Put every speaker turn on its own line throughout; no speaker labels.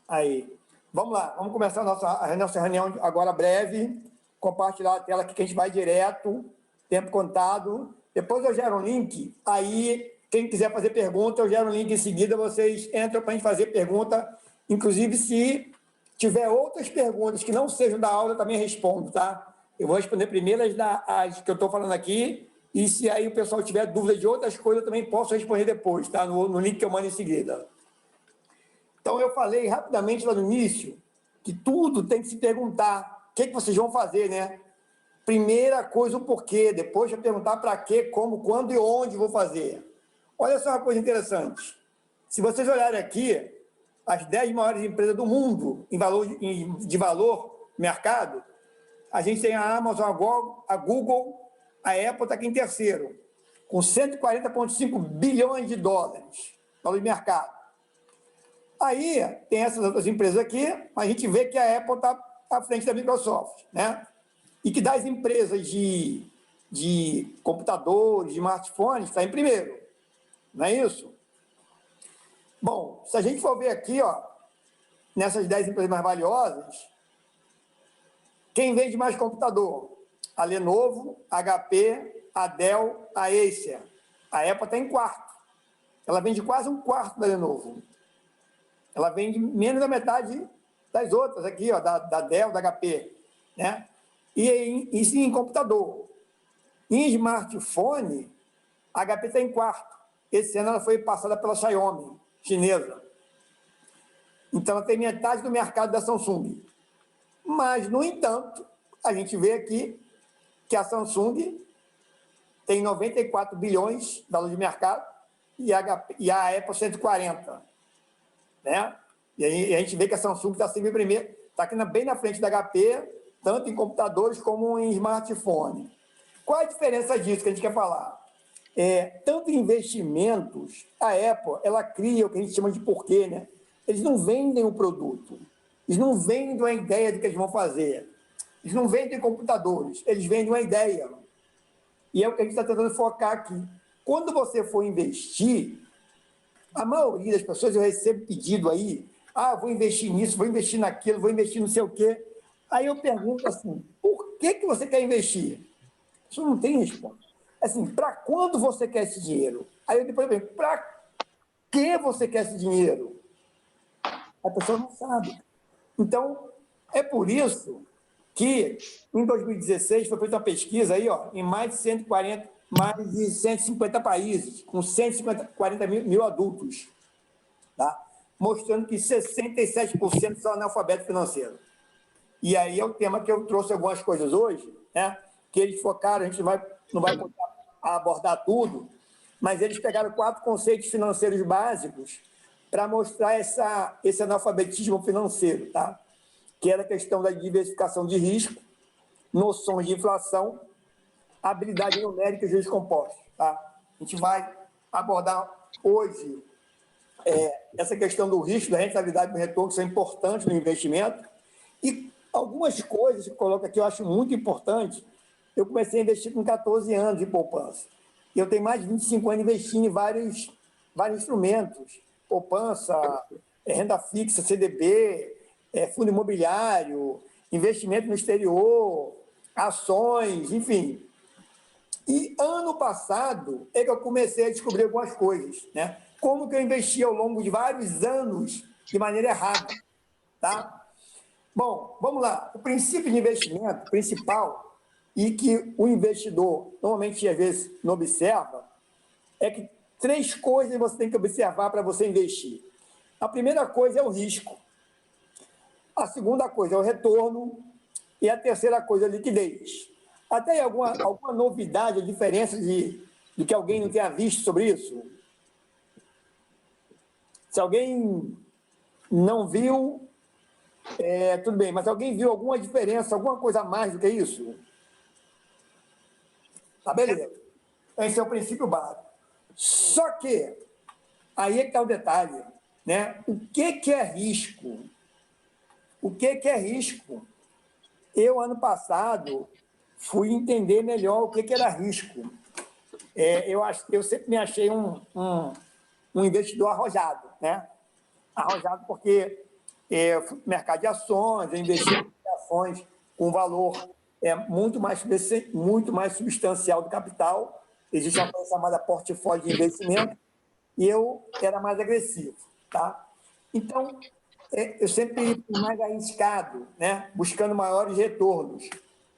Aí. Vamos lá, vamos começar a nossa reunião agora breve. Compartilhar a tela aqui que a gente vai direto, tempo contado. Depois eu gero um link, aí quem quiser fazer pergunta, eu gero um link em seguida, vocês entram para a gente fazer pergunta. Inclusive, se tiver outras perguntas que não sejam da aula, eu também respondo, tá? Eu vou responder primeiro as que eu estou falando aqui, e se aí o pessoal tiver dúvida de outras coisas, eu também posso responder depois, tá? No link que eu mando em seguida. Então, eu falei rapidamente lá no início que tudo tem que se perguntar. O que vocês vão fazer, né? Primeira coisa, o porquê. Depois eu perguntar para quê, como, quando e onde vou fazer. Olha só uma coisa interessante. Se vocês olharem aqui, as 10 maiores empresas do mundo de valor mercado, a gente tem a Amazon, a Google, a Apple está aqui em terceiro, com 140,5 bilhões de dólares valor de mercado. Aí tem essas outras empresas aqui, mas a gente vê que a Apple está à frente da Microsoft, né? E que das empresas de computadores, de smartphones, está em primeiro, não é isso? Bom, se a gente for ver aqui, ó, nessas 10 empresas mais valiosas, quem vende mais computador? A Lenovo, a HP, a Dell, a Acer. A Apple está em quarto. Ela vende quase um quarto da Lenovo. Ela vende menos da metade das outras aqui, ó, da Dell, da HP, né? E sim, em computador. Em smartphone, a HP está em quarto. Esse ano ela foi passada pela Xiaomi, chinesa. Então, ela tem metade do mercado da Samsung. Mas, no entanto, a gente vê aqui que a Samsung tem 94 bilhões de valor de mercado e a Apple 140, né? E aí a gente vê que a Samsung está sempre primeiro, está aqui bem na frente da HP, tanto em computadores como em smartphone. Qual a diferença disso que a gente quer falar? Tanto em investimentos, a Apple, ela cria o que a gente chama de porquê, né? Eles não vendem o produto, eles não vendem a ideia do que eles vão fazer, eles não vendem computadores, eles vendem uma ideia. E é o que a gente está tentando focar aqui. Quando você for investir, a maioria das pessoas, eu recebo pedido aí, vou investir nisso, vou investir naquilo, vou investir não sei o quê. Aí eu pergunto assim, por que você quer investir? Isso não tem resposta. Assim, para quando você quer esse dinheiro? Aí eu depois pergunto, para que você quer esse dinheiro? A pessoa não sabe. Então, é por isso que em 2016 foi feita uma pesquisa aí, ó, em mais de 150 países, com 140 mil adultos, tá? Mostrando que 67% são analfabetos financeiros. E aí é o tema que eu trouxe algumas coisas hoje, né? Que eles focaram, a gente não vai poder abordar tudo, mas eles pegaram 4 conceitos financeiros básicos para mostrar esse analfabetismo financeiro, tá? Que era a questão da diversificação de risco, noções de inflação, habilidade numérica e juros compostos, tá? A gente vai abordar hoje essa questão do risco, da rentabilidade do retorno, que são importantes no investimento, e algumas coisas que eu coloco aqui eu acho muito importante. Eu comecei a investir com 14 anos em poupança. Eu tenho mais de 25 anos investindo em vários instrumentos, poupança, renda fixa, CDB, fundo imobiliário, investimento no exterior, ações, enfim. E ano passado é que eu comecei a descobrir algumas coisas, né? Como que eu investi ao longo de vários anos de maneira errada, tá? Bom, vamos lá. O princípio de investimento principal e que o investidor normalmente às vezes não observa é que 3 coisas você tem que observar para você investir. A primeira coisa é o risco. A segunda coisa é o retorno. E a terceira coisa é a liquidez. Até alguma novidade, diferença de que alguém não tenha visto sobre isso? Se alguém não viu, tudo bem, mas alguém viu alguma diferença, alguma coisa a mais do que isso? Tá, beleza. Esse é o princípio básico. Só que, aí é que está o detalhe, né? O que é risco? O que é risco? Eu, ano passado, fui entender melhor o que era risco. Eu sempre me achei um investidor arrojado, né? Arrojado porque mercado de ações, eu investi em ações com valor muito mais substancial do capital. Existe uma coisa chamada portfólio de investimento, e eu era mais agressivo. Tá? Então, eu sempre fui mais arriscado, né? Buscando maiores retornos.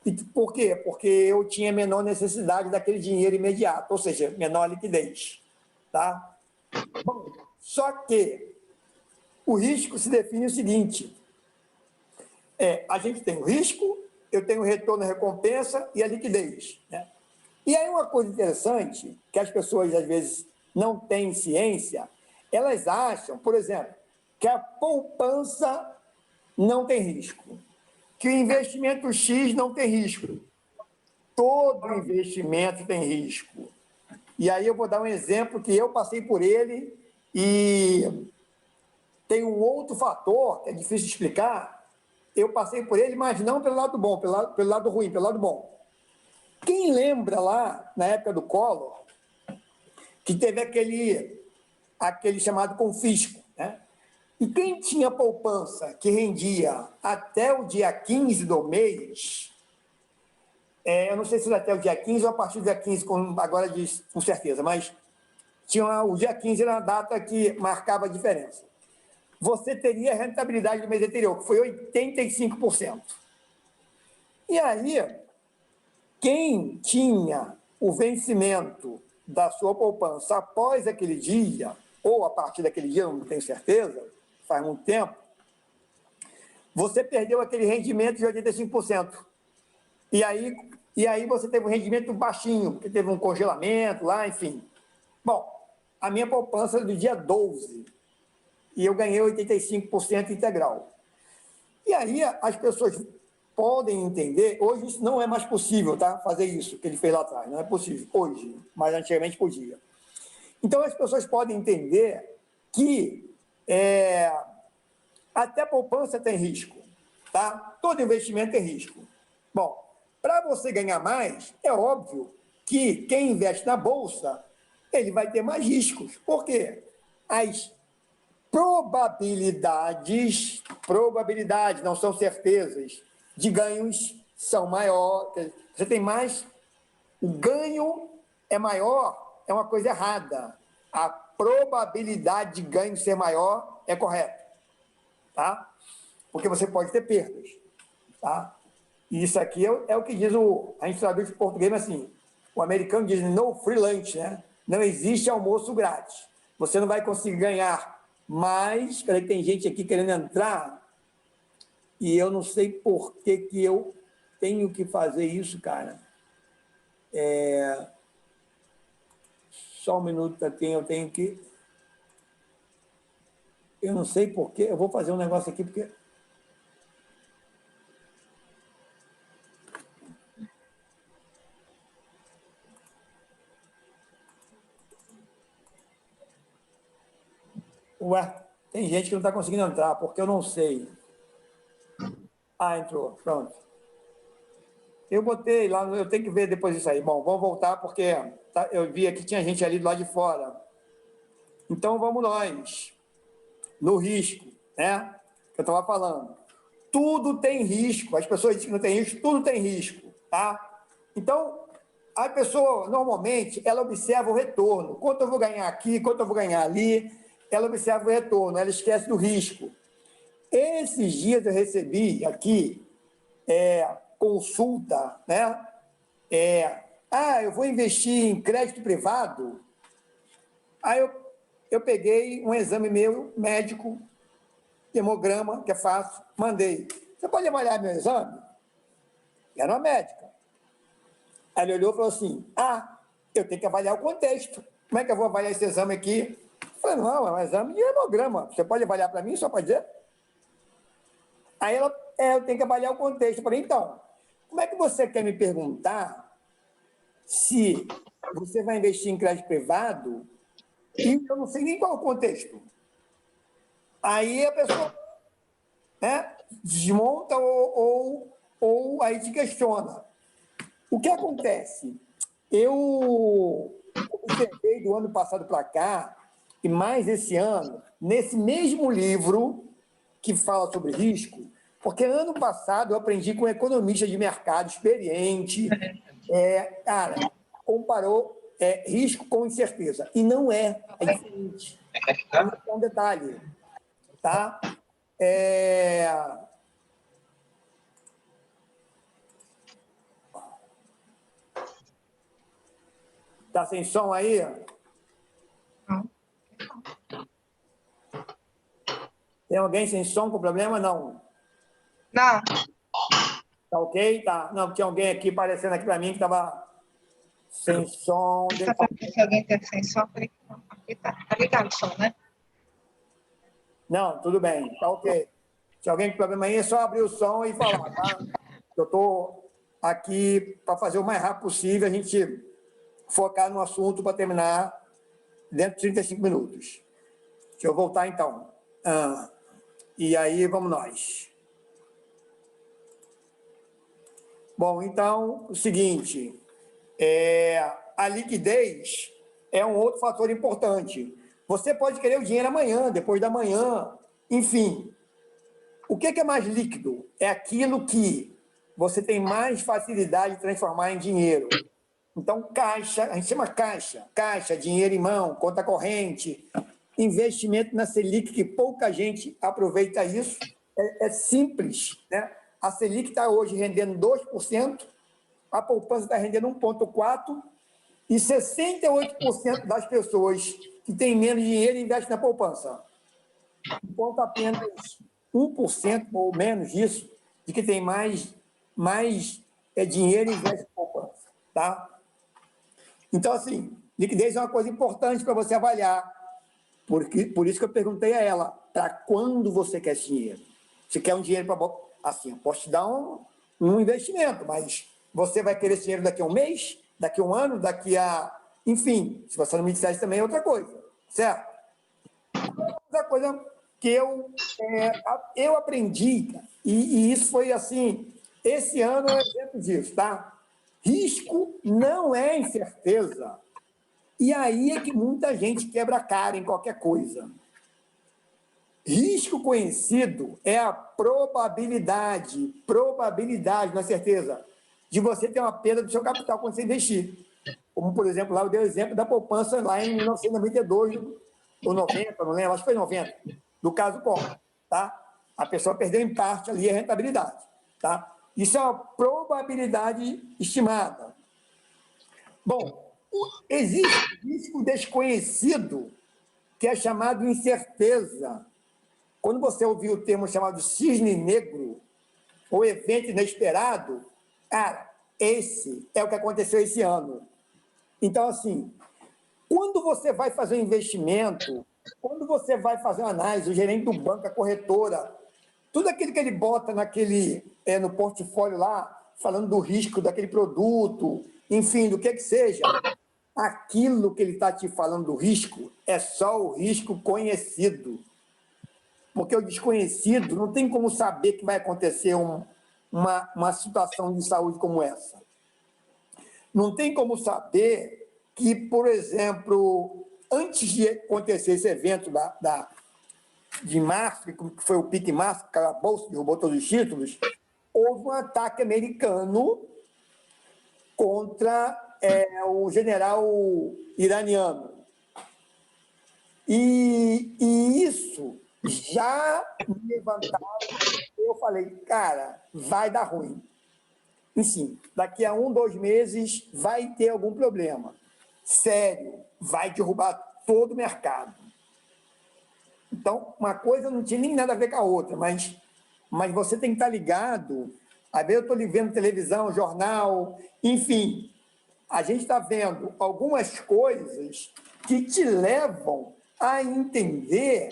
E por quê? Porque eu tinha menor necessidade daquele dinheiro imediato, ou seja, menor liquidez. Tá? Bom, só que o risco se define o seguinte: a gente tem o risco, eu tenho o retorno, a recompensa e a liquidez. Né? E aí uma coisa interessante, que as pessoas às vezes não têm ciência, elas acham, por exemplo, que a poupança não tem risco, que o investimento X não tem risco. Todo investimento tem risco. E aí eu vou dar um exemplo que eu passei por ele e tem um outro fator que é difícil de explicar. Eu passei por ele, mas não pelo lado bom, pelo lado ruim, pelo lado bom. Quem lembra lá, na época do Collor, que teve aquele chamado confisco, né? E quem tinha poupança que rendia até o dia 15 do mês, eu não sei se era até o dia 15 ou a partir do dia 15, agora diz com certeza, mas o dia 15 era a data que marcava a diferença. Você teria a rentabilidade do mês anterior, que foi 85%. E aí, quem tinha o vencimento da sua poupança após aquele dia, ou a partir daquele dia, não tenho certeza, faz muito tempo, você perdeu aquele rendimento de 85%. E aí você teve um rendimento baixinho, porque teve um congelamento lá, enfim. Bom, a minha poupança é do dia 12, e eu ganhei 85% integral. E aí as pessoas podem entender, hoje isso não é mais possível, tá? Fazer isso que ele fez lá atrás, não é possível hoje, mas antigamente podia. Então as pessoas podem entender que até poupança tem risco, tá? Todo investimento tem risco. Bom, para você ganhar mais, é óbvio que quem investe na bolsa, ele vai ter mais riscos. Por quê? As probabilidades, não são certezas, de ganhos são maiores. Você tem mais, o ganho é maior, é uma coisa errada. A probabilidade de ganho ser maior é correta, tá? Porque você pode ter perdas, tá? E isso aqui é o que diz a gente traduz em português, mas assim, o americano diz no free lunch, né? Não existe almoço grátis. Você não vai conseguir ganhar mais. Espera que tem gente aqui querendo entrar e eu não sei por que eu tenho que fazer isso, cara. Só um minuto, eu tenho que... Eu não sei por quê. Eu vou fazer um negócio aqui porque... Ué, tem gente que não está conseguindo entrar, porque eu não sei. Ah, entrou, pronto. Eu botei lá, eu tenho que ver depois isso aí. Bom, vamos voltar, porque eu vi aqui que tinha gente ali do lado de fora. Então, vamos nós. No risco, né? Que eu estava falando. Tudo tem risco. As pessoas dizem que não tem risco, tudo tem risco, tá? Então, a pessoa, normalmente, ela observa o retorno. Quanto eu vou ganhar aqui, quanto eu vou ganhar ali. Ela observa o retorno, ela esquece do risco. Esses dias eu recebi aqui consulta, né? Eu vou investir em crédito privado. Aí eu peguei um exame meu, médico, hemograma, que é fácil, mandei. Você pode avaliar meu exame? Era uma médica. Aí ele olhou e falou assim, eu tenho que avaliar o contexto. Como é que eu vou avaliar esse exame aqui? Eu falei, não, é um exame de hemograma. Você pode avaliar para mim, só para dizer? Aí ela, eu tenho que avaliar o contexto. Eu falei, então, como é que você quer me perguntar se você vai investir em crédito privado e eu não sei nem qual é o contexto? Aí a pessoa, né, desmonta ou aí te questiona. O que acontece? Eu observei do ano passado para cá, e mais esse ano, nesse mesmo livro, que fala sobre risco, porque ano passado eu aprendi com um economista de mercado experiente, cara, comparou risco com incerteza. E não é diferente. É um detalhe, tá? Tá sem som aí?
Não.
Tem alguém sem som com problema? Não.
Não.
Tá ok? Tá. Não, tinha alguém aqui aparecendo aqui para mim que estava sem som.
Só para ver se alguém tem sem som. Aqui tá ligado o som, né?
Não, tudo bem. Tá ok. Se alguém com problema aí, é só abrir o som e falar, tá? Eu estou aqui para fazer o mais rápido possível, a gente focar no assunto para terminar dentro de 35 minutos. Deixa eu voltar, então. E aí, vamos nós. Bom, então, o seguinte, a liquidez é um outro fator importante. Você pode querer o dinheiro amanhã, depois da manhã, enfim. O que é mais líquido? É aquilo que você tem mais facilidade de transformar em dinheiro. Então, caixa, a gente chama caixa, dinheiro em mão, conta corrente, investimento na Selic, que pouca gente aproveita isso, é simples, né? A Selic está hoje rendendo 2%, a poupança está rendendo 1,4%, e 68% das pessoas que têm menos dinheiro investem na poupança. Enquanto apenas 1% ou menos disso, de que tem mais dinheiro investe na poupança. Tá? Então, assim, liquidez é uma coisa importante para você avaliar. Por isso que eu perguntei a ela, para quando você quer esse dinheiro? Você quer um dinheiro para... Assim, eu posso te dar um investimento, mas você vai querer esse dinheiro daqui a um mês, daqui a um ano, daqui a... Enfim, se você não me dissesse também é outra coisa, certo? Outra coisa que eu aprendi, e isso foi assim, esse ano é um exemplo disso, tá? Risco não é incerteza. E aí é que muita gente quebra a cara em qualquer coisa. Risco conhecido é a probabilidade, não é certeza, de você ter uma perda do seu capital quando você investir. Como, por exemplo, lá eu dei o exemplo da poupança lá em 1992, ou 90, não lembro, acho que foi 90, do caso Collor, tá? A pessoa perdeu em parte ali a rentabilidade, tá? Isso é uma probabilidade estimada. Bom, existe risco desconhecido, que é chamado incerteza. Quando você ouvir o termo chamado cisne negro, ou evento inesperado, cara, esse é o que aconteceu esse ano. Então, assim, quando você vai fazer um investimento, quando você vai fazer uma análise, o gerente do banco, a corretora, tudo aquilo que ele bota no portfólio lá, falando do risco daquele produto, enfim, do que seja, aquilo que ele está te falando do risco é só o risco conhecido. Porque o desconhecido não tem como saber que vai acontecer uma situação de saúde como essa. Não tem como saber que, por exemplo, antes de acontecer esse evento de março, que foi o pique em março, que a Bolsa derrubou todos os títulos, houve um ataque americano contra o general iraniano. E isso já me levantaram, eu falei, cara, vai dar ruim. Enfim, daqui a 1, 2 meses vai ter algum problema. Sério, vai derrubar todo o mercado. Então, uma coisa não tinha nem nada a ver com a outra, mas você tem que estar ligado. Às vezes eu estou vendo televisão, jornal, enfim, a gente está vendo algumas coisas que te levam a entender,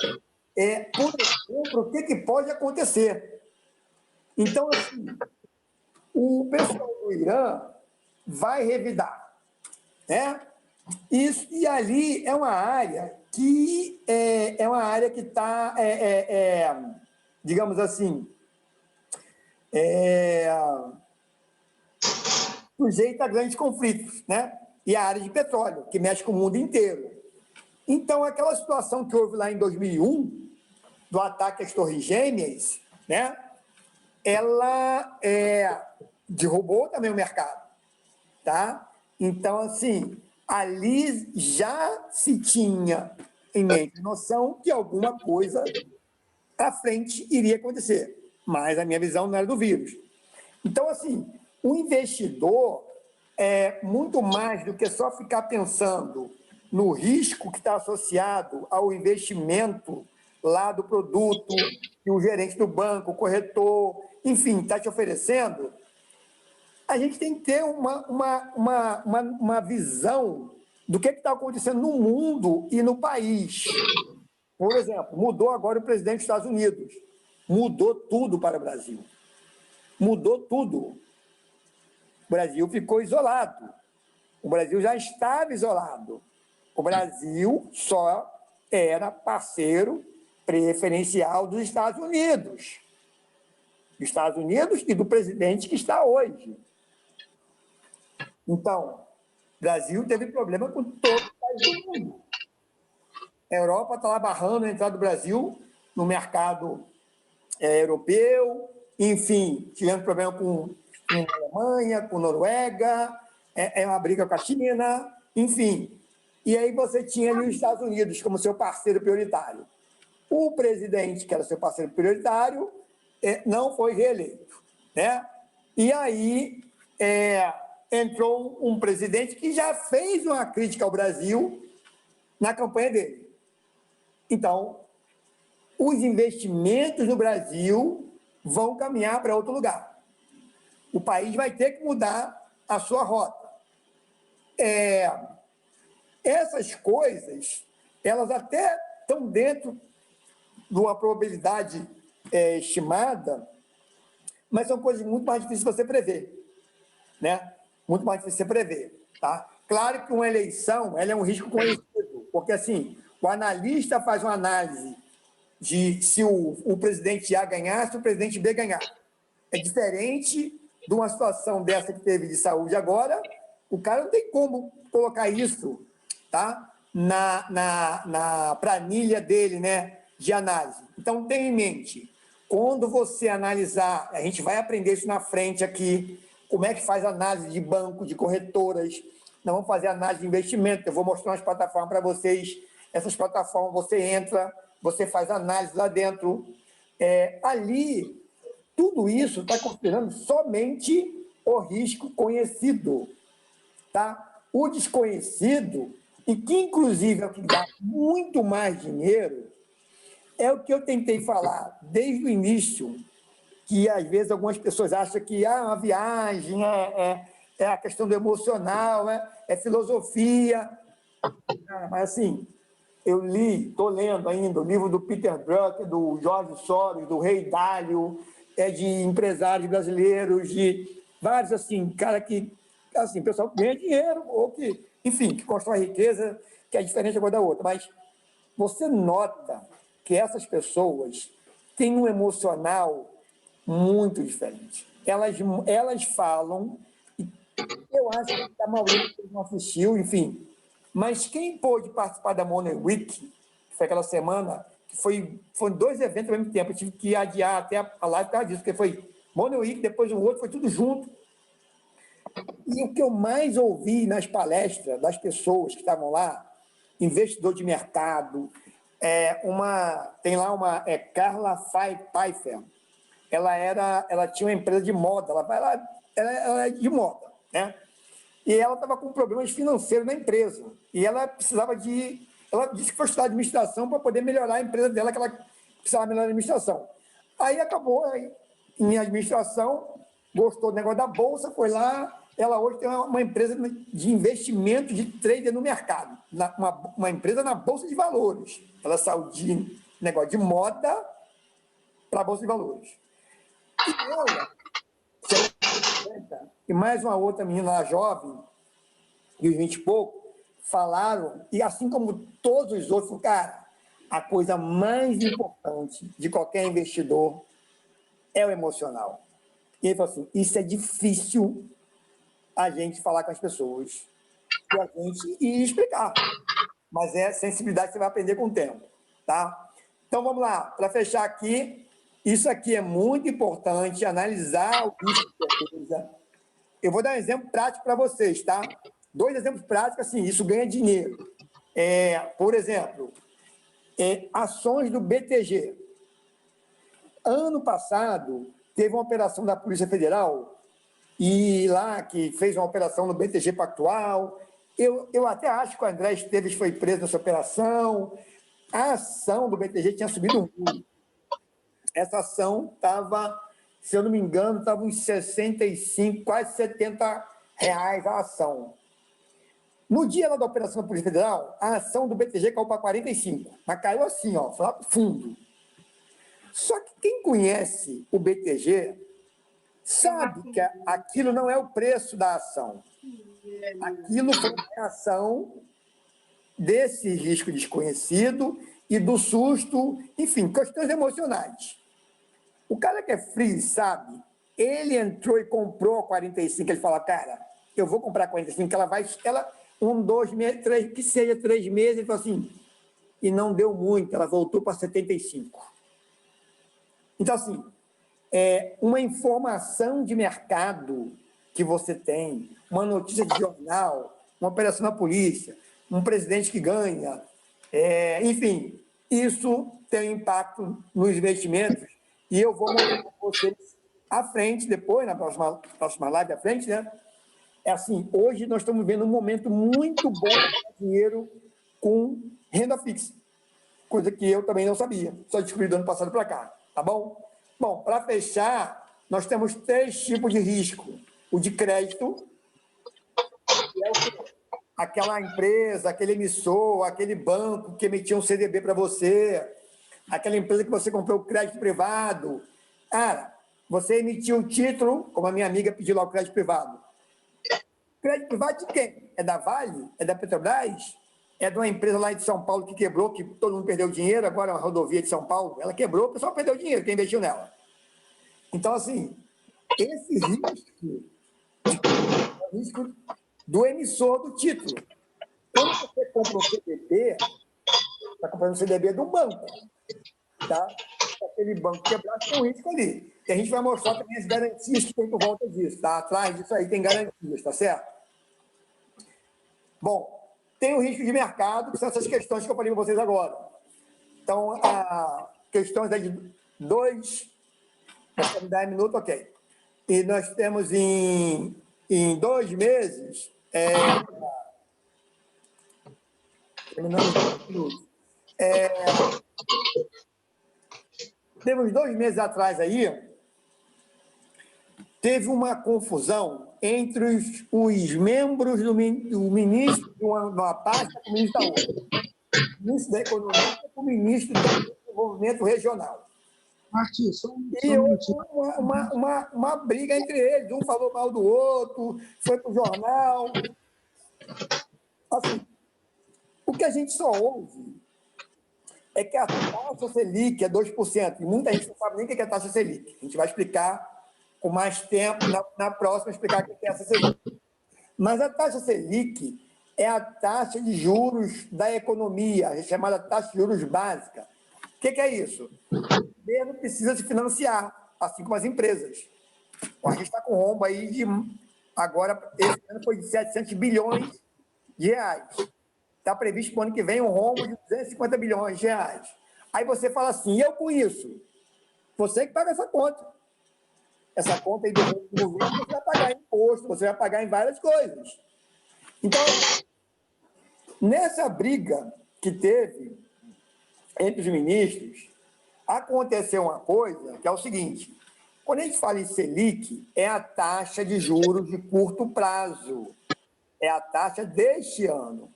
por exemplo, o que pode acontecer. Então, assim, o pessoal do Irã vai revidar, né? Isso, e ali é uma área que está, digamos assim, sujeita a grandes conflitos, né? E a área de petróleo, que mexe com o mundo inteiro. Então, aquela situação que houve lá em 2001, do ataque às Torres Gêmeas, né, ela derrubou também o mercado. Tá? Então, assim, ali já se tinha em mente noção que alguma coisa à frente iria acontecer, mas a minha visão não era do vírus. Então, assim, o investidor é muito mais do que só ficar pensando no risco que está associado ao investimento lá do produto que o gerente do banco, o corretor, enfim, está te oferecendo. A gente tem que ter uma visão do que está acontecendo no mundo e no país. Por exemplo, mudou agora o presidente dos Estados Unidos. Mudou tudo para o Brasil. Mudou tudo. O Brasil ficou isolado. O Brasil já estava isolado. O Brasil só era parceiro preferencial dos Estados Unidos. Dos Estados Unidos e do presidente que está hoje. Então, o Brasil teve problema com todos os países do mundo. A Europa está lá barrando a entrada do Brasil no mercado europeu, enfim, tivemos problema com a Alemanha, com a Noruega, uma briga com a China, enfim. E aí você tinha ali os Estados Unidos como seu parceiro prioritário. O presidente, que era seu parceiro prioritário, não foi reeleito, né? E aí entrou um presidente que já fez uma crítica ao Brasil na campanha dele. Então, os investimentos no Brasil vão caminhar para outro lugar. O país vai ter que mudar a sua rota. Essas coisas, elas até estão dentro de uma probabilidade estimada, mas são coisas muito mais difíceis de você prever, né? Muito mais difícil de você prever, tá? Claro que uma eleição, ela é um risco conhecido, porque, assim, o analista faz uma análise de se o presidente A ganhar, se o presidente B ganhar. É diferente de uma situação dessa que teve de saúde agora, o cara não tem como colocar isso, tá, na planilha dele, né, de análise. Então, tenha em mente, quando você analisar, a gente vai aprender isso na frente aqui, como é que faz análise de banco, de corretoras, nós vamos fazer análise de investimento, eu vou mostrar umas plataformas para vocês, essas plataformas você entra, você faz análise lá dentro, ali, tudo isso está considerando somente o risco conhecido, tá? O desconhecido, e que inclusive é o que dá muito mais dinheiro, é o que eu tentei falar desde o início, que às vezes algumas pessoas acham que uma viagem é a questão do emocional, é filosofia. Mas assim, eu estou lendo ainda o livro do Peter Drucker, do Jorge Soros, do Ray Dalio, de empresários brasileiros, de vários, assim, cara que, assim, pessoal que ganha dinheiro, ou que, enfim, que constrói riqueza, que é diferente uma da outra. Mas você nota que essas pessoas têm um emocional muito diferente. Elas falam, eu acho que a maioria não assistiu, enfim, mas quem pôde participar da Money Week, que foi aquela semana, que foram 2 eventos ao mesmo tempo, eu tive que adiar até a live por causa disso, porque foi Money Week, depois um outro, foi tudo junto. E o que eu mais ouvi nas palestras das pessoas que estavam lá, investidor de mercado, tem lá uma Carla Pfeiffer, ela tinha uma empresa de moda, ela é de moda, né? E ela estava com problemas financeiros na empresa. E ela precisava ela disse que foi estudar administração para poder melhorar a empresa dela, que ela precisava melhorar a administração. Aí acabou em administração, gostou do negócio da Bolsa, foi lá. Ela hoje tem uma empresa de investimento, de trader no mercado, uma empresa na Bolsa de Valores. Ela saiu de negócio de moda para a Bolsa de Valores. E ela, e mais uma outra menina lá jovem, e os 20 e pouco, falaram, e assim como todos os outros, cara, a coisa mais importante de qualquer investidor é o emocional. E ele falou assim, isso é difícil a gente falar com as pessoas, e explicar, mas é sensibilidade que você vai aprender com o tempo, tá? Então, vamos lá. Para fechar aqui, isso aqui é muito importante, analisar o risco de certeza. Eu vou dar um exemplo prático para vocês, tá? 2 exemplos práticos, assim, isso ganha dinheiro. Por exemplo, ações do BTG. Ano passado, teve uma operação da Polícia Federal, e lá que fez uma operação no BTG Pactual. Eu até acho que o André Esteves foi preso nessa operação. A ação do BTG tinha subido muito. Essa ação estava, se eu não me engano, estava uns 65, quase R$ 70 a ação. No dia lá da operação da Polícia Federal, a ação do BTG caiu para 45, mas caiu assim, ó, foi lá para o fundo. Só que quem conhece o BTG sabe que aquilo não é o preço da ação. Aquilo foi uma reação desse risco desconhecido e do susto, enfim, questões emocionais. O cara que é free, sabe, ele entrou e comprou a 45, ele fala, cara, eu vou comprar a 45, que ela vai, 1, 2 meses, 3, que seja 3 meses, ele falou assim, e não deu muito, ela voltou para 75. Então, assim, uma informação de mercado que você tem, uma notícia de jornal, uma operação na polícia, um presidente que ganha, enfim, isso tem impacto nos investimentos, e eu vou mostrar para vocês à frente, depois, na próxima live à frente, né? Assim, hoje nós estamos vendo um momento muito bom de dinheiro com renda fixa, coisa que eu também não sabia, só descobri do ano passado para cá, tá bom? Bom, para fechar, nós temos 3 tipos de risco. O de crédito, que é aquela empresa, aquele emissor, aquele banco que emitia um CDB para você, aquela empresa que você comprou o crédito privado. Cara, você emitiu um título, como a minha amiga pediu lá o crédito privado. Crédito privado de quem? É da Vale? É da Petrobras? É de uma empresa lá de São Paulo que quebrou, que todo mundo perdeu dinheiro, agora é uma rodovia de São Paulo, ela quebrou, o pessoal perdeu dinheiro, quem investiu nela. Então, assim, esse risco é o risco do emissor do título. Quando você compra um CDB, está comprando um CDB do banco, tá? Aquele banco quebrar tem um risco ali. E a gente vai mostrar também as garantias que tem por volta disso, tá? Atrás disso aí tem garantias, tá certo? Bom, tem o risco de mercado, que são essas questões que eu falei para vocês agora. Então, questões de 2, 10 minutos, ok. E nós temos em 2 meses, terminamos 2 minutos. Temos 2 meses atrás aí, teve uma confusão entre os membros do ministro de uma pasta com o ministro da outra. O ministro da Economia com o ministro do Desenvolvimento Regional.
Martins,
E houve uma briga entre eles, um falou mal do outro, foi para o jornal. Assim, o que a gente só ouve é que a taxa Selic é 2%, e muita gente não sabe nem o que é a taxa Selic. A gente vai explicar com mais tempo, na próxima, explicar o que é essa Selic. Mas a taxa Selic é a taxa de juros da economia, chamada taxa de juros básica. O que é isso? O governo precisa se financiar, assim como as empresas. A gente está com rombo aí agora, esse ano foi de 700 bilhões de reais. Está previsto para o ano que vem um rombo de 250 bilhões de reais. Aí você fala assim, e eu com isso? Você que paga essa conta. Essa conta aí do governo, você vai pagar imposto, você vai pagar em várias coisas. Então, nessa briga que teve entre os ministros, aconteceu uma coisa que é o seguinte, quando a gente fala em Selic, é a taxa de juros de curto prazo, é a taxa deste ano.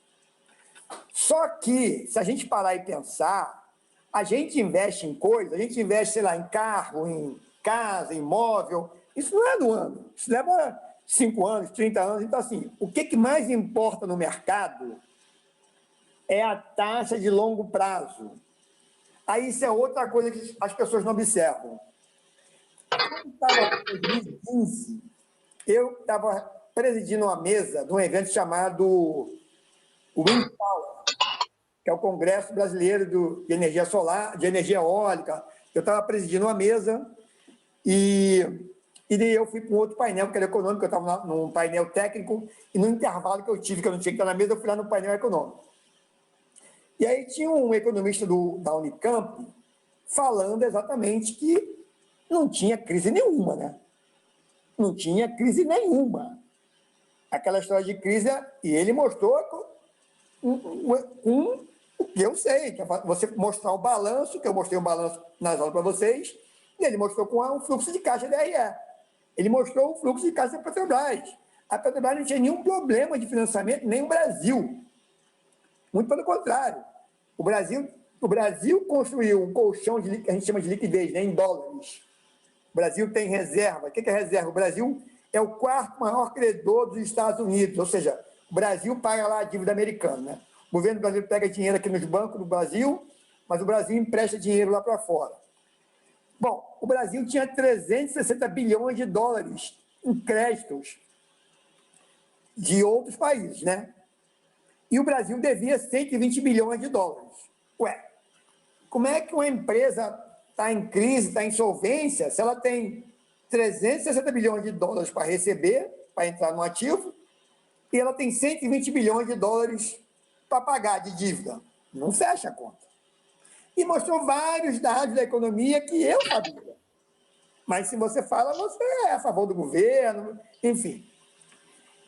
Só que, se a gente parar e pensar, a gente investe em coisas, a gente investe, sei lá, em carro, em casa, imóvel, isso não é do ano, isso leva 5 anos, 30 anos. Então, assim, o que mais importa no mercado é a taxa de longo prazo. Aí isso é outra coisa que as pessoas não observam. Quando estava em 2015, eu estava presidindo uma mesa de um evento chamado Wind Power. que é o Congresso Brasileiro de Energia Solar, de Energia Eólica. Eu estava presidindo uma mesa e daí eu fui para um outro painel, que era econômico, eu estava num painel técnico, e no intervalo que eu tive, que eu não tinha que estar na mesa, eu fui lá no painel econômico. E aí tinha um economista da Unicamp falando exatamente que não tinha crise nenhuma, né? Não tinha crise nenhuma. Aquela história de crise, e ele mostrou com o que eu sei, que é você mostrar o balanço, que eu mostrei o balanço nas aulas para vocês, e ele mostrou com o fluxo de caixa da RE. Ele mostrou o fluxo de caixa da Petrobras. A Petrobras não tinha nenhum problema de financiamento, nem o Brasil. Muito pelo contrário. O Brasil construiu um colchão que a gente chama de liquidez, né, em dólares. O Brasil tem reserva. O que é reserva? O Brasil é o quarto maior credor dos Estados Unidos, ou seja, o Brasil paga lá a dívida americana, né? O governo brasileiro pega dinheiro aqui nos bancos do Brasil, mas o Brasil empresta dinheiro lá para fora. Bom, o Brasil tinha 360 bilhões de dólares em créditos de outros países, né? E o Brasil devia 120 bilhões de dólares. Ué, como é que uma empresa está em crise, está em insolvência, se ela tem 360 bilhões de dólares para receber, para entrar no ativo, e ela tem 120 bilhões de dólares para pagar de dívida? Não fecha a conta. E mostrou vários dados da economia que eu sabia. Mas se você fala, você é a favor do governo, enfim.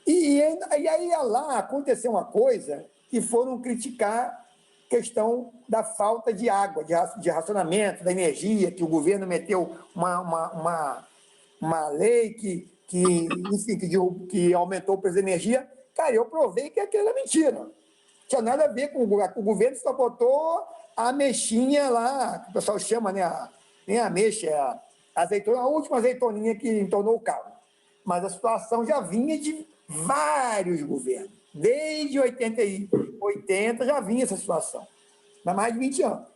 E aí lá aconteceu uma coisa que foram criticar a questão da falta de água, de racionamento da energia, que o governo meteu uma lei que aumentou o preço da energia. Cara, eu provei que aquilo era mentira. Não tinha nada a ver com o governo, só botou a ameixinha lá, que o pessoal chama, né? Nem a ameixa, a última azeitoninha que entornou o carro. Mas a situação já vinha de vários governos. Desde 80 já vinha essa situação. Há mais de 20 anos.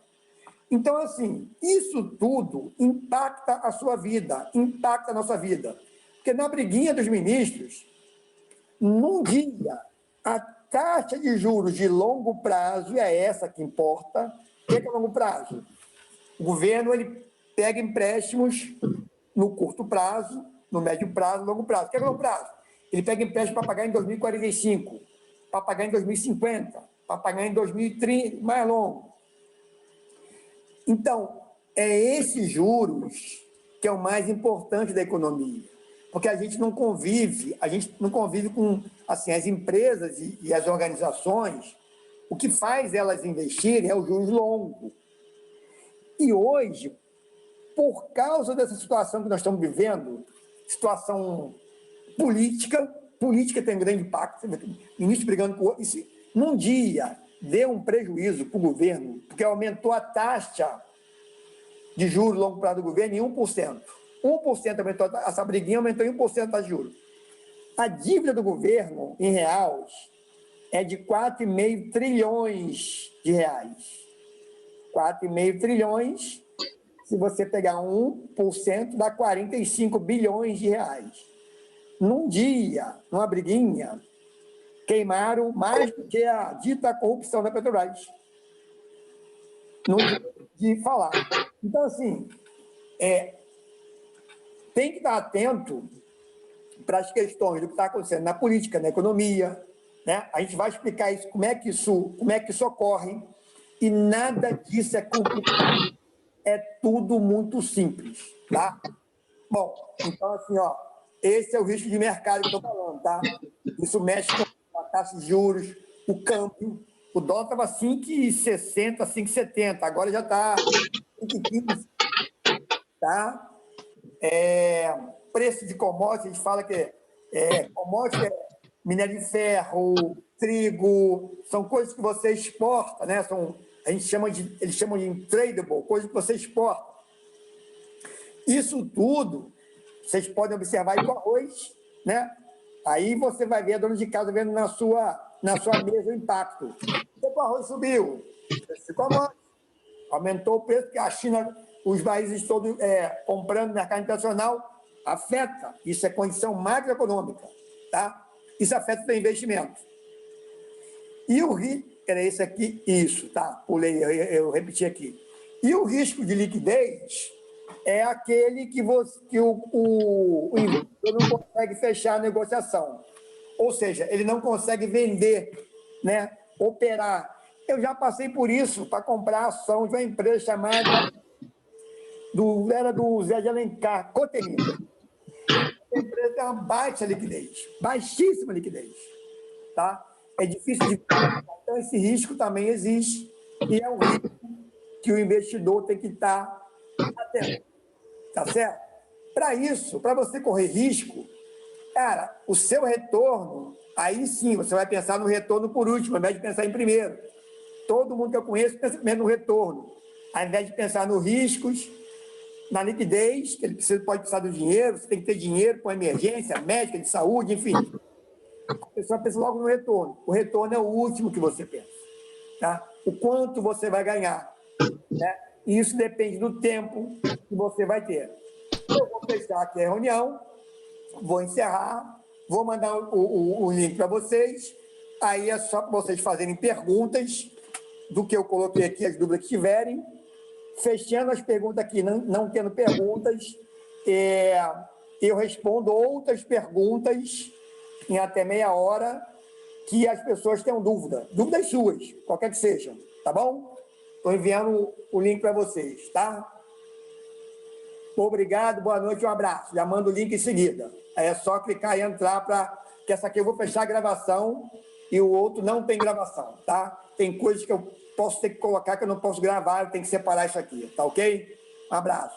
Então, assim, isso tudo impacta a sua vida, impacta a nossa vida. Porque na briguinha dos ministros, num dia, a taxa de juros de longo prazo, e é essa que importa. O que é longo prazo? O governo ele pega empréstimos no curto prazo, no médio prazo, no longo prazo. O que é longo prazo? Ele pega empréstimo para pagar em 2045, para pagar em 2050, para pagar em 2030, mais longo. Então, é esses juros que é o mais importante da economia, porque a gente não convive com assim, as empresas e as organizações, o que faz elas investirem é o juros longo. E hoje, por causa dessa situação que nós estamos vivendo, situação política tem um grande impacto, ministro brigando com isso, num dia deu um prejuízo para o governo, porque aumentou a taxa de juros longo prazo do governo em 1%. 1% aumentou, essa briguinha aumentou em 1% a taxa de juros. A dívida do governo, em reais, é de 4,5 trilhões de reais. 4,5 trilhões, se você pegar 1%, dá 45 bilhões de reais. Num dia, numa briguinha, queimaram mais do que a dita corrupção da Petrobras. Não de falar. Então, assim, tem que estar atento para as questões do que está acontecendo na política, na economia, né? A gente vai explicar isso, como é que isso ocorre, e nada disso é complicado, é tudo muito simples, tá? Bom, então, assim, esse é o risco de mercado que eu estou falando, tá? Isso mexe com a taxa de juros, o câmbio. O dólar estava 5,60, 5,70, agora já está 5,15, tá? Preço de commodities, a gente fala que commodity é minério de ferro, trigo, são coisas que você exporta, né? Eles chamam de tradable, coisas que você exporta. Isso tudo, vocês podem observar aí com arroz, né? Aí você vai ver a dona de casa vendo na sua mesa o impacto. O arroz subiu, aumentou o preço, porque a China, os países todos comprando no mercado internacional, afeta. Isso é condição macroeconômica, tá? Isso afeta o investimento. era esse aqui, isso, tá, pulei, eu repeti aqui. E o risco de liquidez é aquele que o investidor não consegue fechar a negociação. Ou seja, ele não consegue vender, né, operar. Eu já passei por isso para comprar ação de uma empresa chamada, era do Zé de Alencar, Cotemina. A empresa tem uma baixa liquidez, baixíssima liquidez. Tá? É difícil de... Então, esse risco também existe e é um risco que o investidor tem que estar atento. Tá certo? Para isso, para você correr risco, cara, o seu retorno, aí sim, você vai pensar no retorno por último, ao invés de pensar em primeiro. Todo mundo que eu conheço pensa primeiro no retorno, ao invés de pensar nos riscos, na liquidez, que ele pode precisar do dinheiro, você tem que ter dinheiro com emergência médica, de saúde, enfim. A pessoa pensa logo no retorno. O retorno é o último que você pensa. Tá? O quanto você vai ganhar. Né? E isso depende do tempo que você vai ter. Eu vou fechar aqui a reunião, vou encerrar, vou mandar o link para vocês, aí é só para vocês fazerem perguntas do que eu coloquei aqui, as dúvidas que tiverem. Fechando as perguntas aqui, não tendo perguntas, eu respondo outras perguntas em até meia hora que as pessoas tenham dúvidas suas, qualquer que sejam, tá bom? Estou enviando o link para vocês, tá? Obrigado, boa noite, um abraço. Já mando o link em seguida. Aí é só clicar e entrar que essa aqui eu vou fechar a gravação e o outro não tem gravação, tá? Tem coisas que eu posso ter que colocar que eu não posso gravar, eu tenho que separar isso aqui, tá ok? Um abraço.